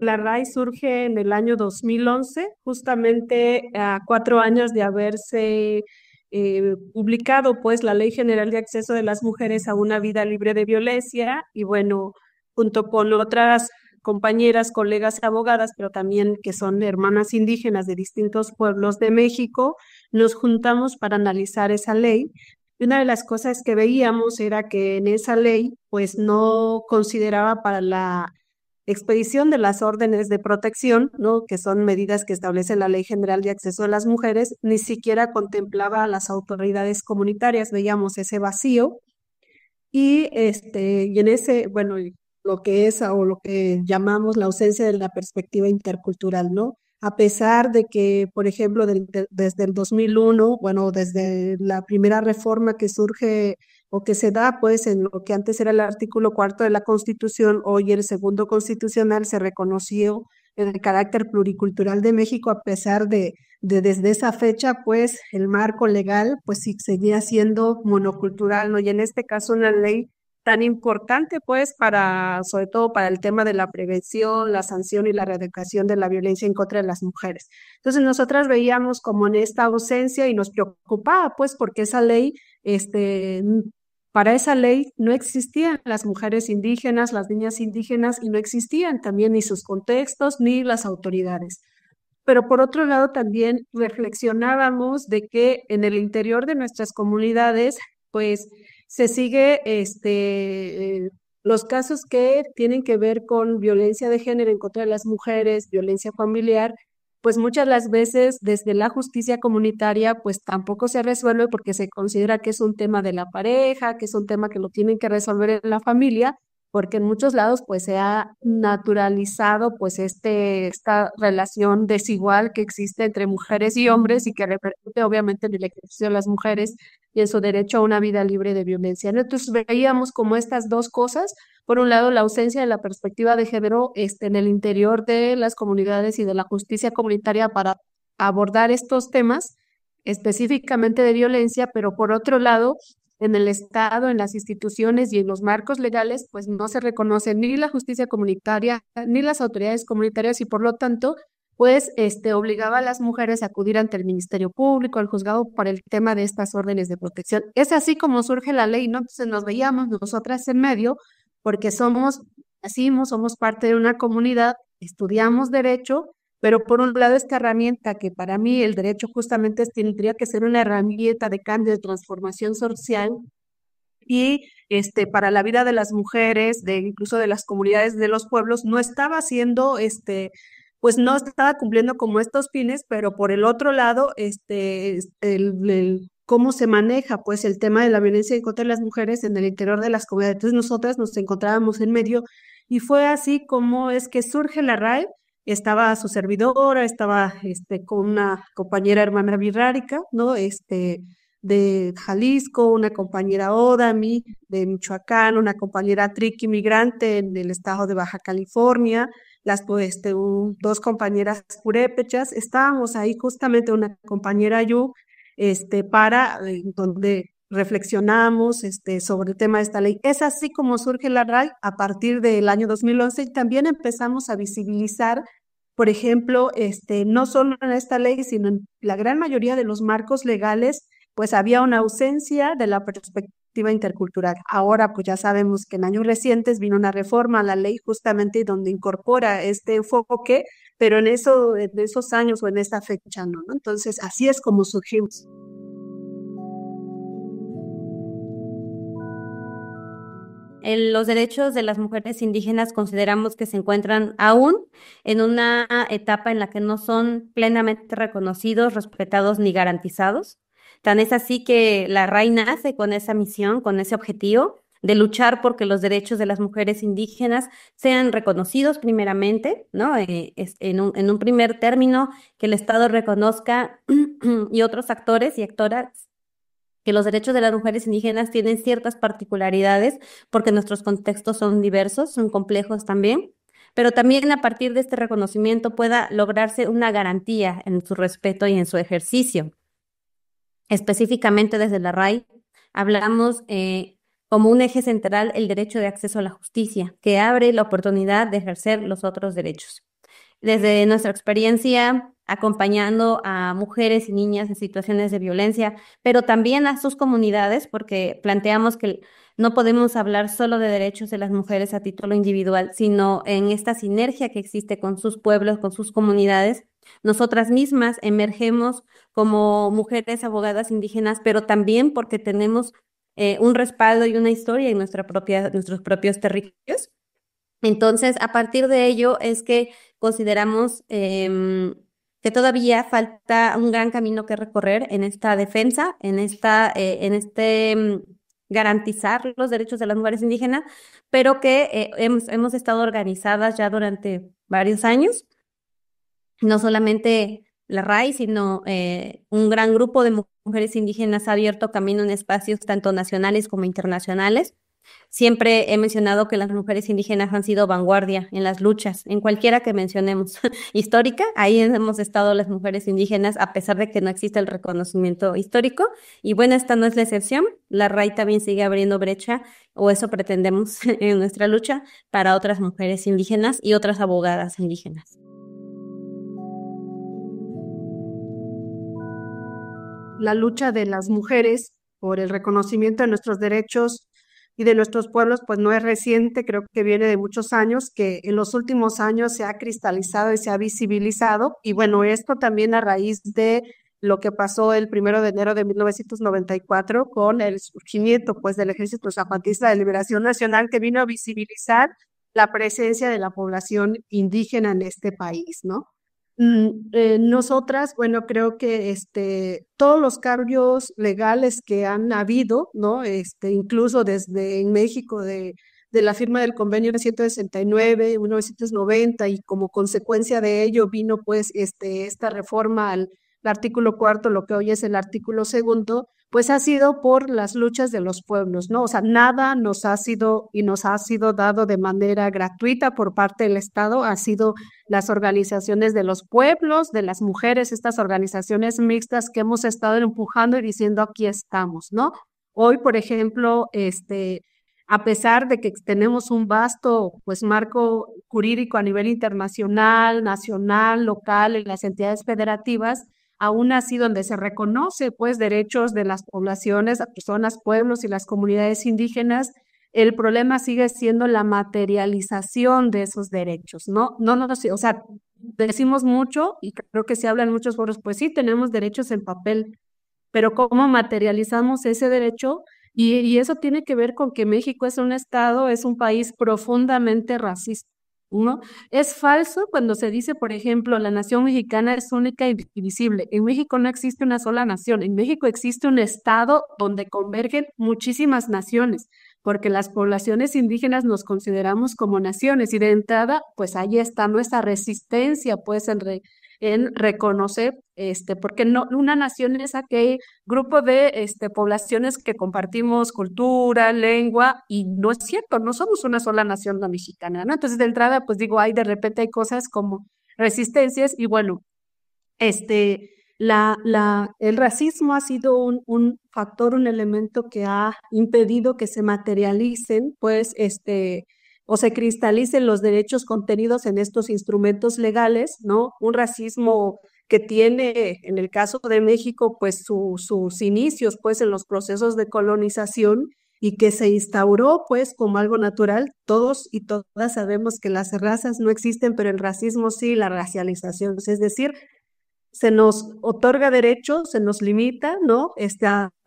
la RAI surge en el año 2011, justamente a 4 años de haberse publicado pues la Ley General de Acceso de las Mujeres a una Vida Libre de Violencia y bueno, junto con otras compañeras, colegas abogadas, pero también que son hermanas indígenas de distintos pueblos de México, nos juntamos para analizar esa ley. Y una de las cosas que veíamos era que en esa ley pues no consideraba para la expedición de las órdenes de protección, ¿no? Que son medidas que establece la Ley General de Acceso a las Mujeres, ni siquiera contemplaba a las autoridades comunitarias, veíamos ese vacío y en ese, bueno, y lo que es o lo que llamamos la ausencia de la perspectiva intercultural, ¿no? A pesar de que, por ejemplo, desde el 2001, bueno, desde la primera reforma que surge o que se da, pues, en lo que antes era el artículo cuarto de la Constitución, hoy el segundo constitucional se reconoció el carácter pluricultural de México, a pesar de desde esa fecha, pues el marco legal, pues sí seguía siendo monocultural, ¿no? Y en este caso una ley tan importante, pues, sobre todo para el tema de la prevención, la sanción y la erradicación de la violencia en contra de las mujeres. Entonces, nosotras veíamos como en esta ausencia y nos preocupaba, pues, porque esa ley, para esa ley no existían las mujeres indígenas, las niñas indígenas, y no existían también ni sus contextos ni las autoridades. Pero por otro lado también reflexionábamos de que en el interior de nuestras comunidades, pues se sigue los casos que tienen que ver con violencia de género en contra de las mujeres, violencia familiar, pues muchas las veces desde la justicia comunitaria, pues tampoco se resuelve porque se considera que es un tema de la pareja, que es un tema que lo tienen que resolver en la familia, porque en muchos lados pues se ha naturalizado pues esta relación desigual que existe entre mujeres y hombres y que repercute obviamente en el ejercicio de las mujeres y en su derecho a una vida libre de violencia, ¿no? Entonces veíamos como estas dos cosas, por un lado la ausencia de la perspectiva de género en el interior de las comunidades y de la justicia comunitaria para abordar estos temas específicamente de violencia, pero por otro lado en el Estado, en las instituciones y en los marcos legales, pues no se reconoce ni la justicia comunitaria ni las autoridades comunitarias y por lo tanto, pues obligaba a las mujeres a acudir ante el Ministerio Público, al juzgado por el tema de estas órdenes de protección. Es así como surge la ley, ¿no? Entonces nos veíamos nosotras en medio porque nacimos, somos parte de una comunidad, estudiamos derecho, pero por un lado esta herramienta que para mí el derecho justamente tendría que ser una herramienta de cambio, de transformación social y para la vida de las mujeres, incluso de las comunidades de los pueblos, no estaba haciendo, pues no estaba cumpliendo como estos fines, pero por el otro lado, cómo se maneja pues el tema de la violencia en contra de las mujeres en el interior de las comunidades. Entonces nosotras nos encontrábamos en medio y fue así como es que surge la RAE. Estaba su servidora, estaba con una compañera hermana birrárica, ¿no? De Jalisco, una compañera Odami de Michoacán, una compañera Triqui migrante en el estado de Baja California, dos compañeras purépechas, estábamos ahí justamente una compañera Yu, donde reflexionamos sobre el tema de esta ley. Es así como surge la RAI a partir del año 2011 y también empezamos a visibilizar, por ejemplo, no solo en esta ley, sino en la gran mayoría de los marcos legales pues había una ausencia de la perspectiva intercultural. Ahora, pues ya sabemos que en años recientes vino una reforma a la ley justamente donde incorpora este enfoque, pero en esos años o en esta fecha no, ¿no? Entonces, así es como surgimos. Los derechos de las mujeres indígenas consideramos que se encuentran aún en una etapa en la que no son plenamente reconocidos, respetados ni garantizados. Tan es así que la RAI nace con esa misión, con ese objetivo de luchar porque los derechos de las mujeres indígenas sean reconocidos primeramente, ¿no? En un primer término, que el Estado reconozca y otros actores y actoras que los derechos de las mujeres indígenas tienen ciertas particularidades porque nuestros contextos son diversos, son complejos también, pero también a partir de este reconocimiento pueda lograrse una garantía en su respeto y en su ejercicio. Específicamente desde la RAI hablamos como un eje central el derecho de acceso a la justicia, que abre la oportunidad de ejercer los otros derechos. desde nuestra experiencia acompañando a mujeres y niñas en situaciones de violencia, pero también a sus comunidades, porque planteamos que no podemos hablar solo de derechos de las mujeres a título individual, sino en esta sinergia que existe con sus pueblos, con sus comunidades. Nosotras mismas emergemos como mujeres abogadas indígenas, pero también porque tenemos un respaldo y una historia en nuestros propios territorios. Entonces, a partir de ello es que consideramos que todavía falta un gran camino que recorrer en esta defensa, garantizar los derechos de las mujeres indígenas, pero que hemos estado organizadas ya durante varios años, no solamente la RAI, sino un gran grupo de mujeres indígenas ha abierto camino en espacios tanto nacionales como internacionales. Siempre he mencionado que las mujeres indígenas han sido vanguardia en las luchas, en cualquiera que mencionemos histórica, ahí hemos estado las mujeres indígenas, a pesar de que no existe el reconocimiento histórico. Y bueno, esta no es la excepción. La RAI también sigue abriendo brecha, o eso pretendemos en nuestra lucha, para otras mujeres indígenas y otras abogadas indígenas. La lucha de las mujeres por el reconocimiento de nuestros derechos y de nuestros pueblos, pues no es reciente, creo que viene de muchos años, que en los últimos años se ha cristalizado y se ha visibilizado. Y bueno, esto también a raíz de lo que pasó el 1 de enero de 1994 con el surgimiento pues del Ejército Zapatista de Liberación Nacional, que vino a visibilizar la presencia de la población indígena en este país, ¿no? Nosotras, bueno, creo que todos los cambios legales que han habido, ¿no? Incluso desde en México de la firma del convenio de 169, 1990, y como consecuencia de ello vino pues esta reforma al artículo cuarto, lo que hoy es el artículo segundo, pues ha sido por las luchas de los pueblos, ¿no? O sea, nada nos ha sido dado de manera gratuita por parte del Estado, ha sido las organizaciones de los pueblos, de las mujeres, estas organizaciones mixtas que hemos estado empujando y diciendo aquí estamos, ¿no? Hoy, por ejemplo, a pesar de que tenemos un vasto pues marco jurídico a nivel internacional, nacional, local, en las entidades federativas, aún así donde se reconoce pues derechos de las poblaciones, las personas, pueblos y las comunidades indígenas, el problema sigue siendo la materialización de esos derechos, ¿no? No, sí, o sea, decimos mucho y creo que se habla en muchos foros, pues sí, tenemos derechos en papel, pero ¿cómo materializamos ese derecho? Y eso tiene que ver con que México es un estado, es un país profundamente racista, ¿no? Es falso cuando se dice, por ejemplo, la nación mexicana es única y indivisible. En México no existe una sola nación, en México existe un estado donde convergen muchísimas naciones, porque las poblaciones indígenas nos consideramos como naciones y de entrada, pues ahí está nuestra resistencia, pues en reconocer, porque no, una nación es aquel grupo de poblaciones que compartimos cultura, lengua, y no es cierto, no somos una sola nación la mexicana, ¿no? Entonces, de entrada, pues digo, hay de repente hay cosas como resistencias, y bueno, el racismo ha sido un factor, un elemento que ha impedido que se materialicen, pues, o se cristalicen los derechos contenidos en estos instrumentos legales, ¿no? Un racismo que tiene, en el caso de México, pues sus inicios, pues, en los procesos de colonización y que se instauró, pues, como algo natural. Todos y todas sabemos que las razas no existen, pero el racismo sí, la racialización, es decir, se nos otorga derechos, se nos limita, ¿no?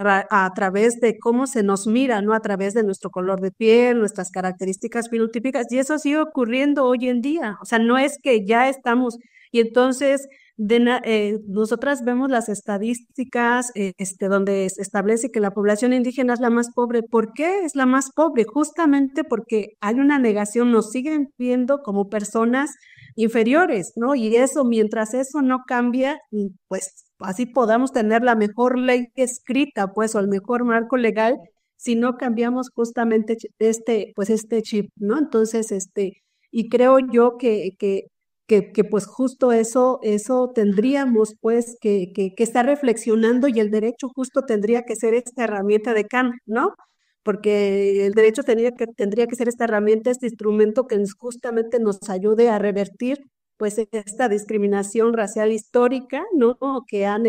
A través de cómo se nos mira, ¿no? A través de nuestro color de piel, nuestras características fenotípicas, y eso sigue ocurriendo hoy en día. O sea, no es que ya estamos, y entonces nosotras vemos las estadísticas donde se establece que la población indígena es la más pobre. ¿Por qué es la más pobre? Justamente porque hay una negación, nos siguen viendo como personas inferiores, ¿no? Y eso, mientras eso no cambia, pues así podamos tener la mejor ley escrita, pues, o el mejor marco legal, si no cambiamos justamente pues este chip, ¿no? Entonces, y creo yo que pues justo eso tendríamos pues que estar reflexionando, y el derecho justo tendría que ser esta herramienta de cambio, ¿no? Porque el derecho tendría que ser esta herramienta, este instrumento que justamente nos ayude a revertir pues esta discriminación racial histórica, ¿no? Que han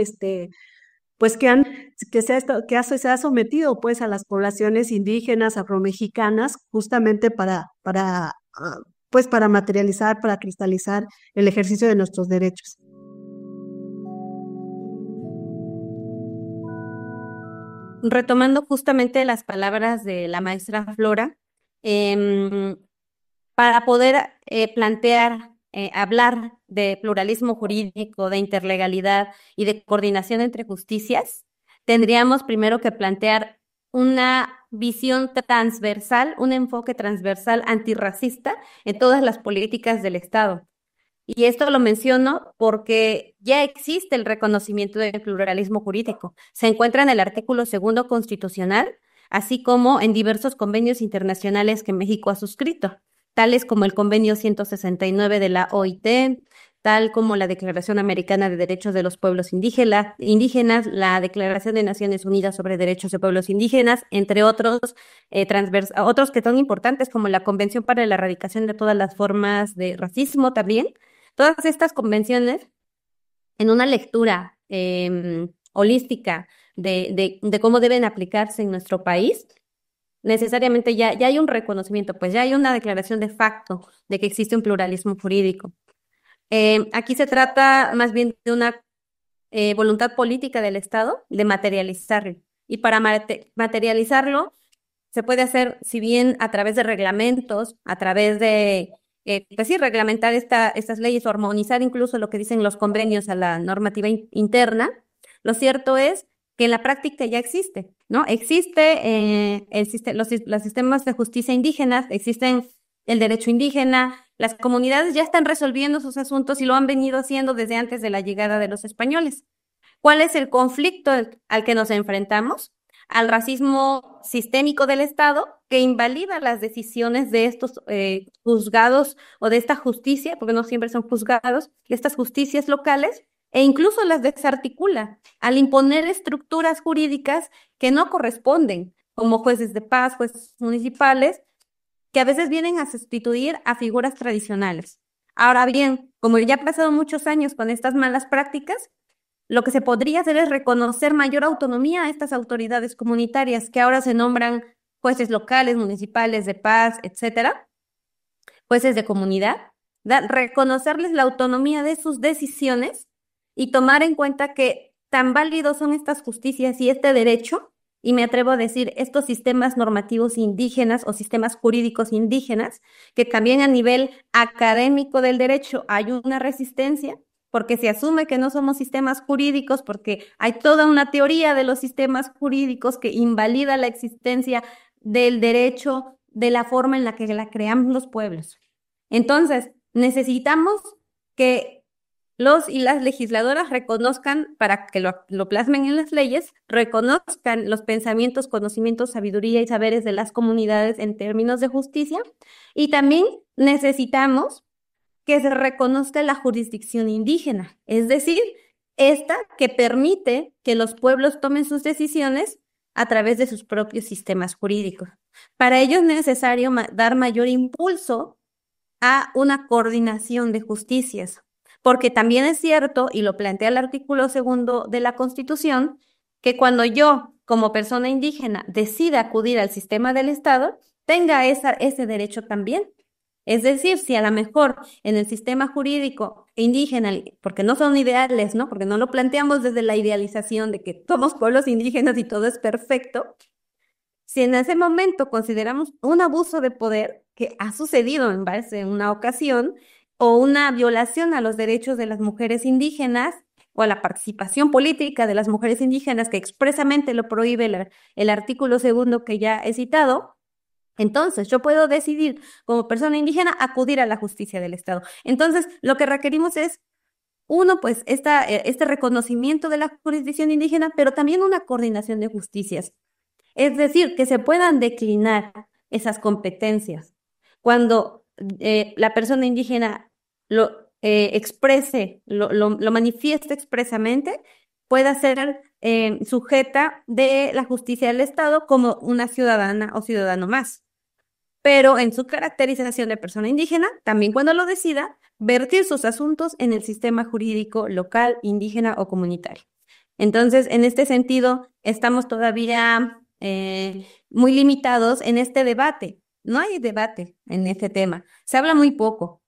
pues que han, que se ha, se ha sometido pues a las poblaciones indígenas, afromexicanas, justamente pues para materializar, para cristalizar el ejercicio de nuestros derechos. Retomando justamente las palabras de la maestra Flora, em, para poder plantear, hablar de pluralismo jurídico, de interlegalidad y de coordinación entre justicias, tendríamos primero que plantear una visión transversal, un enfoque transversal antirracista en todas las políticas del Estado. Y esto lo menciono porque ya existe el reconocimiento del pluralismo jurídico. Se encuentra en el artículo 2 constitucional, así como en diversos convenios internacionales que México ha suscrito, tales como el convenio 169 de la OIT, tal como la Declaración Americana de Derechos de los Pueblos Indígenas, la Declaración de Naciones Unidas sobre Derechos de Pueblos Indígenas, entre otros, otros que son importantes, como la Convención para la Erradicación de todas las formas de racismo también. Todas estas convenciones, en una lectura holística de cómo deben aplicarse en nuestro país, necesariamente ya hay un reconocimiento, pues ya hay una declaración de facto de que existe un pluralismo jurídico. Aquí se trata más bien de una voluntad política del Estado de materializarlo. Y para materializarlo se puede hacer, si bien a través de reglamentos, a través de pues sí, reglamentar estas leyes o armonizar incluso lo que dicen los convenios a la normativa interna, lo cierto es que en la práctica ya existe, ¿no? Existe los sistemas de justicia indígenas, existen el derecho indígena, las comunidades ya están resolviendo sus asuntos y lo han venido haciendo desde antes de la llegada de los españoles. ¿Cuál es el conflicto al que nos enfrentamos? Al racismo sistémico del Estado que invalida las decisiones de estos juzgados o de esta justicia, porque no siempre son juzgados, de estas justicias locales, e incluso las desarticula al imponer estructuras jurídicas que no corresponden, como jueces de paz, jueces municipales, que a veces vienen a sustituir a figuras tradicionales. Ahora bien, como ya han pasado muchos años con estas malas prácticas, lo que se podría hacer es reconocer mayor autonomía a estas autoridades comunitarias que ahora se nombran jueces locales, municipales, de paz, etcétera, jueces de comunidad, reconocerles la autonomía de sus decisiones y tomar en cuenta que tan válidos son estas justicias y este derecho, y me atrevo a decir estos sistemas normativos indígenas o sistemas jurídicos indígenas, que también a nivel académico del derecho hay una resistencia porque se asume que no somos sistemas jurídicos, porque hay toda una teoría de los sistemas jurídicos que invalida la existencia del derecho de la forma en la que la creamos los pueblos. Entonces, necesitamos que los y las legisladoras reconozcan, para que lo plasmen en las leyes, reconozcan los pensamientos, conocimientos, sabiduría y saberes de las comunidades en términos de justicia, y también necesitamos que se reconozca la jurisdicción indígena, es decir, esta que permite que los pueblos tomen sus decisiones a través de sus propios sistemas jurídicos. Para ello es necesario dar mayor impulso a una coordinación de justicias, porque también es cierto, y lo plantea el artículo 2 de la Constitución, que cuando yo, como persona indígena, decida acudir al sistema del Estado, tenga ese derecho también. Es decir, si a lo mejor en el sistema jurídico indígena, porque no son ideales, ¿no? Porque no lo planteamos desde la idealización de que somos pueblos indígenas y todo es perfecto, si en ese momento consideramos un abuso de poder que ha sucedido en base a una ocasión o una violación a los derechos de las mujeres indígenas o a la participación política de las mujeres indígenas que expresamente lo prohíbe el artículo 2 que ya he citado, entonces, yo puedo decidir como persona indígena acudir a la justicia del Estado. Entonces, lo que requerimos es, uno, pues, este reconocimiento de la jurisdicción indígena, pero también una coordinación de justicias. Es decir, que se puedan declinar esas competencias. Cuando la persona indígena lo exprese, lo manifieste expresamente, pueda ser sujeta de la justicia del Estado como una ciudadana o ciudadano más. pero en su caracterización de persona indígena, también cuando lo decida, vertir sus asuntos en el sistema jurídico local, indígena o comunitario. Entonces, en este sentido, estamos todavía muy limitados en este debate. No hay debate en este tema. Se habla muy poco.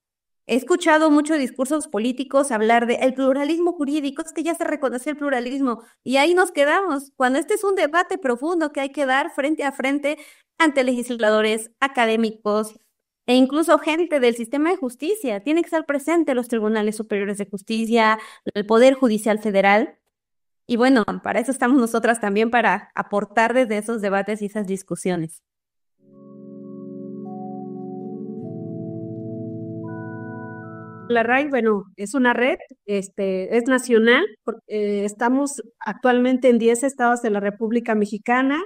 He escuchado muchos discursos políticos hablar de el pluralismo jurídico, es que ya se reconoce el pluralismo y ahí nos quedamos, cuando este es un debate profundo que hay que dar frente a frente ante legisladores, académicos e incluso gente del sistema de justicia. Tiene que estar presente los tribunales superiores de justicia, el Poder Judicial Federal. Y bueno, para eso estamos nosotras también, para aportar desde esos debates y esas discusiones. La RAI, bueno, es una red, es nacional, estamos actualmente en 10 estados de la República Mexicana,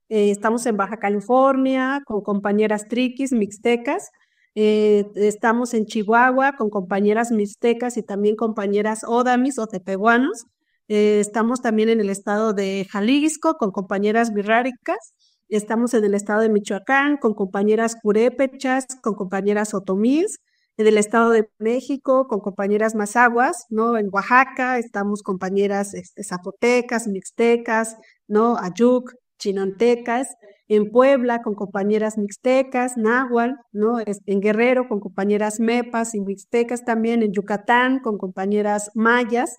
estamos en Baja California con compañeras triquis, mixtecas, estamos en Chihuahua con compañeras mixtecas y también compañeras odamis o tepehuanos, estamos también en el estado de Jalisco con compañeras birráricas, estamos en el estado de Michoacán con compañeras purépechas, con compañeras otomís, en el Estado de México con compañeras mazahuas, ¿no? En Oaxaca estamos compañeras zapotecas, mixtecas, ¿no? Ayuk, chinantecas, en Puebla con compañeras mixtecas, náhuatl, ¿no? En Guerrero con compañeras mepas y mixtecas también, en Yucatán con compañeras mayas,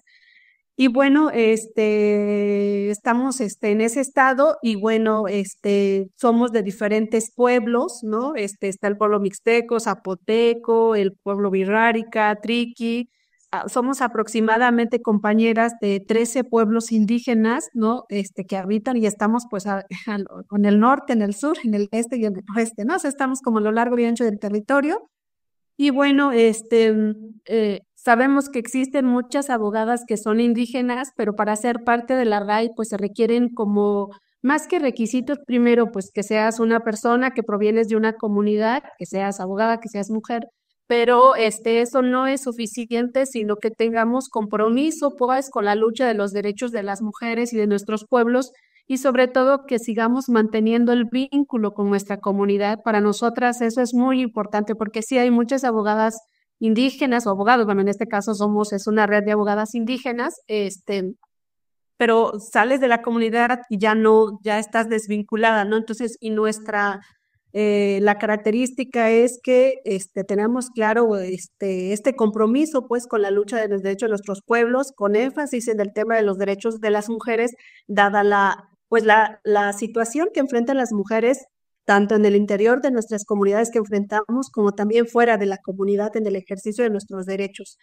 y bueno, estamos en ese estado y bueno, somos de diferentes pueblos, ¿no? Está el pueblo mixteco, zapoteco, el pueblo birrárica, triqui. Somos aproximadamente compañeras de 13 pueblos indígenas, ¿no? Que habitan y estamos pues en el norte, en el sur, en el este y en el oeste, ¿no? O sea, estamos como a lo largo y ancho del territorio. Y bueno, sabemos que existen muchas abogadas que son indígenas, pero para ser parte de la RAI, pues se requieren como más que requisitos, primero, pues que seas una persona que provienes de una comunidad, que seas abogada, que seas mujer, pero eso no es suficiente, sino que tengamos compromiso, pues, con la lucha de los derechos de las mujeres y de nuestros pueblos y sobre todo que sigamos manteniendo el vínculo con nuestra comunidad. Para nosotras eso es muy importante porque sí hay muchas abogadas indígenas o abogados, bueno, en este caso es una red de abogadas indígenas, pero sales de la comunidad y ya no, ya estás desvinculada, ¿no? Entonces, y la característica es que tenemos claro este compromiso pues con la lucha de los derechos de nuestros pueblos, con énfasis en el tema de los derechos de las mujeres, dada la situación que enfrentan las mujeres, tanto en el interior de nuestras comunidades que enfrentamos, como también fuera de la comunidad en el ejercicio de nuestros derechos,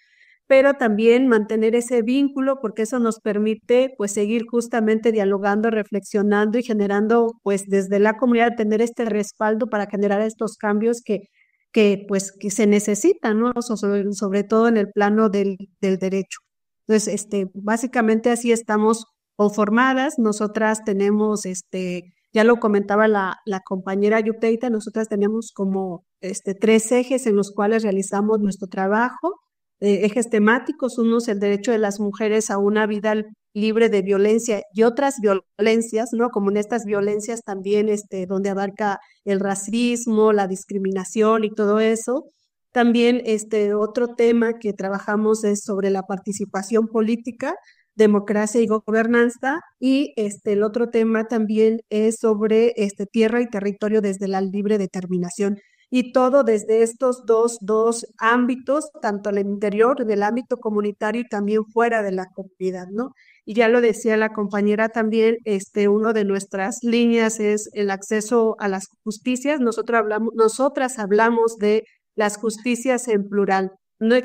pero también mantener ese vínculo porque eso nos permite pues seguir justamente dialogando, reflexionando y generando pues desde la comunidad tener este respaldo para generar estos cambios que se necesitan, ¿no? Sobre todo en el plano del derecho. Entonces, básicamente así estamos conformadas. Nosotras tenemos, ya lo comentaba la compañera Yuteita, nosotras tenemos como 3 ejes en los cuales realizamos nuestro trabajo. Ejes temáticos, uno es el derecho de las mujeres a una vida libre de violencia y otras violencias, ¿no? Como en estas violencias también, donde abarca el racismo, la discriminación y todo eso. También otro tema que trabajamos es sobre la participación política, democracia y gobernanza, y el otro tema también es sobre tierra y territorio desde la libre determinación. Y todo desde estos dos ámbitos, tanto al interior del ámbito comunitario y también fuera de la comunidad, ¿no? Y ya lo decía la compañera también, una de nuestras líneas es el acceso a las justicias. Nosotras hablamos de las justicias en plural, no,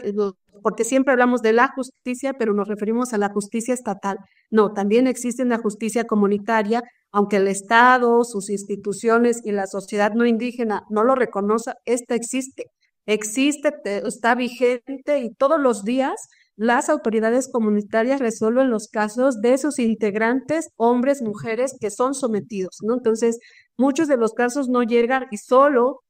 porque siempre hablamos de la justicia, pero nos referimos a la justicia estatal. No, también existe una justicia comunitaria, aunque el Estado, sus instituciones y la sociedad no indígena no lo reconozcan, esta existe, está vigente y todos los días las autoridades comunitarias resuelven los casos de sus integrantes, hombres, mujeres, que son sometidos, ¿no? Entonces, muchos de los casos no llegan y solo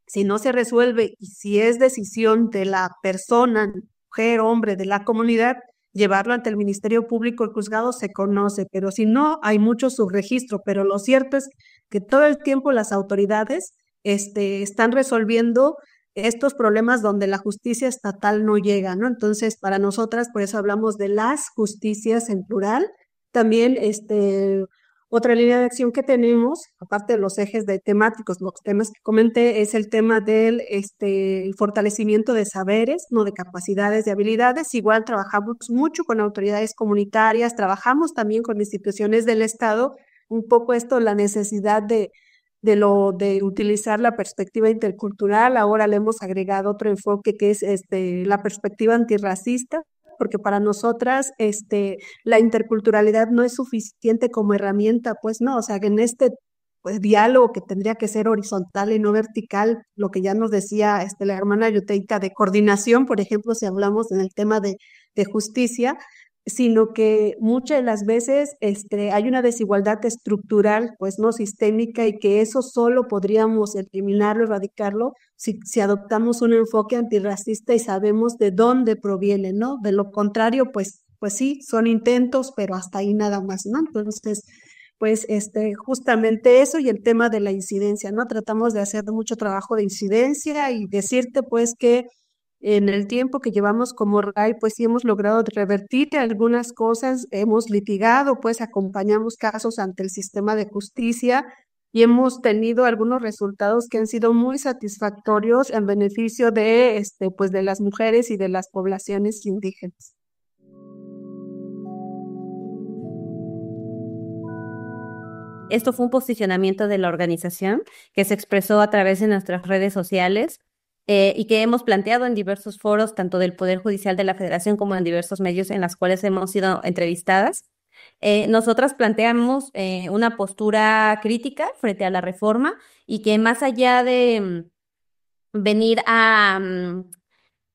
si no se resuelve y si es decisión de la persona, mujer, hombre, de la comunidad, llevarlo ante el Ministerio Público, el juzgado se conoce, pero si no, hay mucho subregistro. Pero lo cierto es que todo el tiempo las autoridades están resolviendo estos problemas donde la justicia estatal no llega, ¿no? Entonces, para nosotras, por eso hablamos de las justicias en plural. También, otra línea de acción que tenemos, aparte de los ejes de temáticos, los temas que comenté, es el tema del el fortalecimiento de saberes, no de capacidades, de habilidades. Igual trabajamos mucho con autoridades comunitarias, trabajamos también con instituciones del Estado, un poco esto, la necesidad de utilizar la perspectiva intercultural. Ahora le hemos agregado otro enfoque que es la perspectiva antirracista, porque para nosotras la interculturalidad no es suficiente como herramienta, pues no, o sea, que en este pues, diálogo que tendría que ser horizontal y no vertical, lo que ya nos decía la hermana Yuteika de coordinación, por ejemplo, si hablamos en el tema de justicia, sino que muchas de las veces hay una desigualdad estructural, pues no sistémica, y que eso solo podríamos eliminarlo, erradicarlo, si adoptamos un enfoque antirracista y sabemos de dónde proviene, ¿no? De lo contrario, pues sí, son intentos, pero hasta ahí nada más, ¿no? Entonces, pues justamente eso y el tema de la incidencia, ¿no? Tratamos de hacer mucho trabajo de incidencia y decirte pues que en el tiempo que llevamos como RAI, pues sí hemos logrado revertir algunas cosas, hemos litigado, pues acompañamos casos ante el sistema de justicia y hemos tenido algunos resultados que han sido muy satisfactorios en beneficio de, pues de las mujeres y de las poblaciones indígenas. Esto fue un posicionamiento de la organización que se expresó a través de nuestras redes sociales y que hemos planteado en diversos foros, tanto del Poder Judicial de la Federación como en diversos medios en los cuales hemos sido entrevistadas. Nosotras planteamos una postura crítica frente a la reforma y que más allá de venir a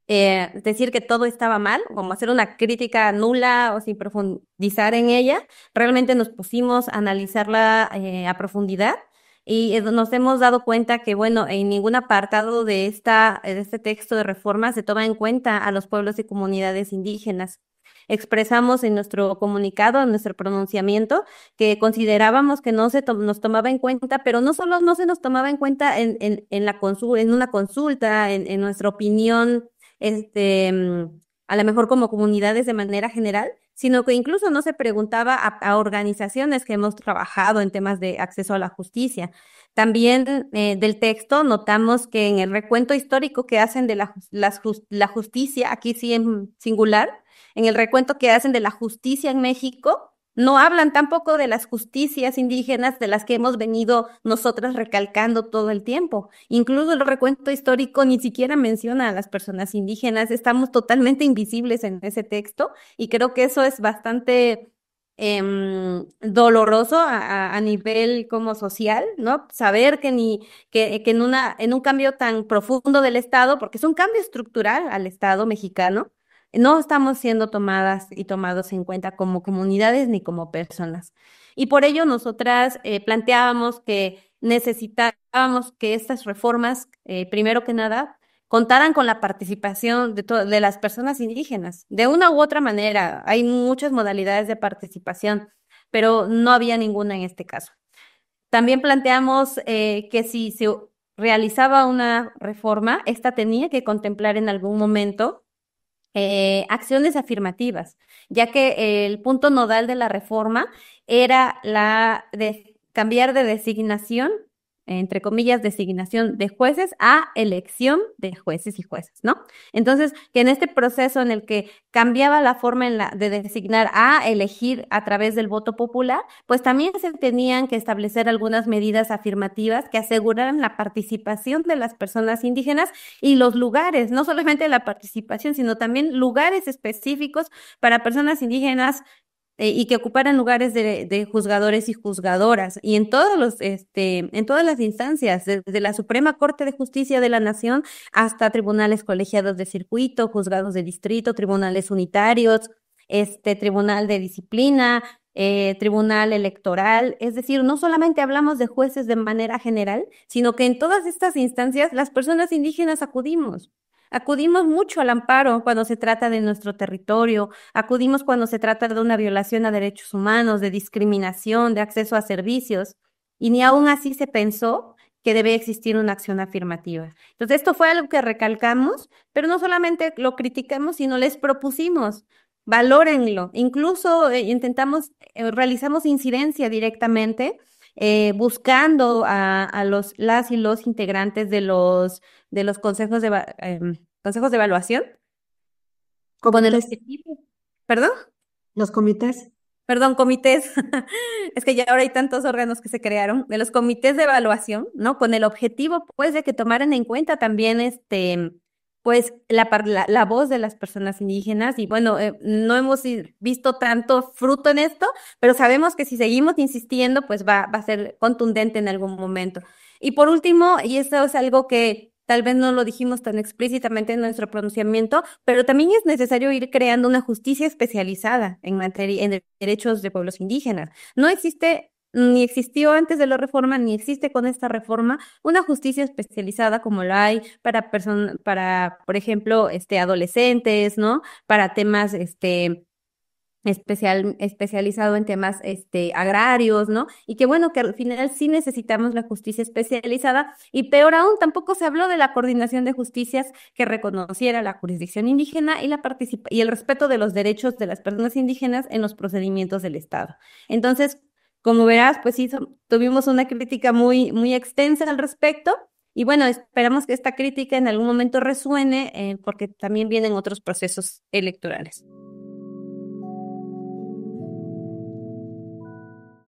decir que todo estaba mal, como hacer una crítica nula o sin profundizar en ella, realmente nos pusimos a analizarla a profundidad y nos hemos dado cuenta que, bueno, en ningún apartado de este texto de reforma se toma en cuenta a los pueblos y comunidades indígenas. Expresamos en nuestro comunicado, en nuestro pronunciamiento, que considerábamos que no nos tomaba en cuenta, pero no solo no se nos tomaba en cuenta en una consulta, en nuestra opinión a lo mejor como comunidades de manera general, sino que incluso no se preguntaba a organizaciones que hemos trabajado en temas de acceso a la justicia. También del texto notamos que en el recuento histórico que hacen de la justicia, aquí sí en singular, en el recuento que hacen de la justicia en México, no hablan tampoco de las justicias indígenas de las que hemos venido nosotras recalcando todo el tiempo. Incluso el recuento histórico ni siquiera menciona a las personas indígenas. Estamos totalmente invisibles en ese texto y creo que eso es bastante doloroso a nivel como social, ¿no? Saber que en un cambio tan profundo del Estado, porque es un cambio estructural al Estado mexicano, no estamos siendo tomadas y tomados en cuenta como comunidades ni como personas. Y por ello nosotras planteábamos que necesitábamos que estas reformas, primero que nada, contaran con la participación de las personas indígenas. De una u otra manera, hay muchas modalidades de participación, pero no había ninguna en este caso. También planteamos que si se realizaba una reforma, esta tenía que contemplar en algún momento acciones afirmativas, ya que el punto nodal de la reforma era la de cambiar de designación, entre comillas, designación de jueces a elección de jueces y jueces, ¿no? Entonces, que en este proceso en el que cambiaba la forma de designar a elegir a través del voto popular, pues también se tenían que establecer algunas medidas afirmativas que aseguraran la participación de las personas indígenas y los lugares, no solamente la participación, sino también lugares específicos para personas indígenas y que ocuparan lugares de juzgadores y juzgadoras, y en todas las instancias, desde la Suprema Corte de Justicia de la Nación hasta tribunales colegiados de circuito, juzgados de distrito, tribunales unitarios, tribunal de disciplina, tribunal electoral. Es decir, no solamente hablamos de jueces de manera general, sino que en todas estas instancias las personas indígenas acudimos. Acudimos mucho al amparo cuando se trata de nuestro territorio, acudimos cuando se trata de una violación a derechos humanos, de discriminación, de acceso a servicios, y ni aún así se pensó que debe existir una acción afirmativa. Entonces, esto fue algo que recalcamos, pero no solamente lo criticamos, sino les propusimos, valórenlo. Incluso realizamos incidencia directamente, buscando a las y los integrantes de los consejos de evaluación con el Comités, objetivo, ¿perdón? los comités. Perdón, comités, es que ya ahora hay tantos órganos que se crearon, de los comités de evaluación, ¿no? Con el objetivo, pues, de que tomaran en cuenta también, pues, la voz de las personas indígenas. Y bueno, no hemos visto tanto fruto en esto, pero sabemos que si seguimos insistiendo, pues va a ser contundente en algún momento. Y por último, y esto es algo que tal vez no lo dijimos tan explícitamente en nuestro pronunciamiento, pero también es necesario ir creando una justicia especializada en materia, en derechos de pueblos indígenas. No existe, ni existió antes de la reforma, ni existe con esta reforma una justicia especializada como la hay para, por ejemplo, adolescentes, ¿no? Para temas, especializado en temas agrarios, ¿no? Y que bueno, que al final sí necesitamos la justicia especializada, y peor aún, tampoco se habló de la coordinación de justicias que reconociera la jurisdicción indígena y y el respeto de los derechos de las personas indígenas en los procedimientos del Estado. Entonces, como verás, pues sí, tuvimos una crítica muy, muy extensa al respecto. Y bueno, esperamos que esta crítica en algún momento resuene, porque también vienen otros procesos electorales.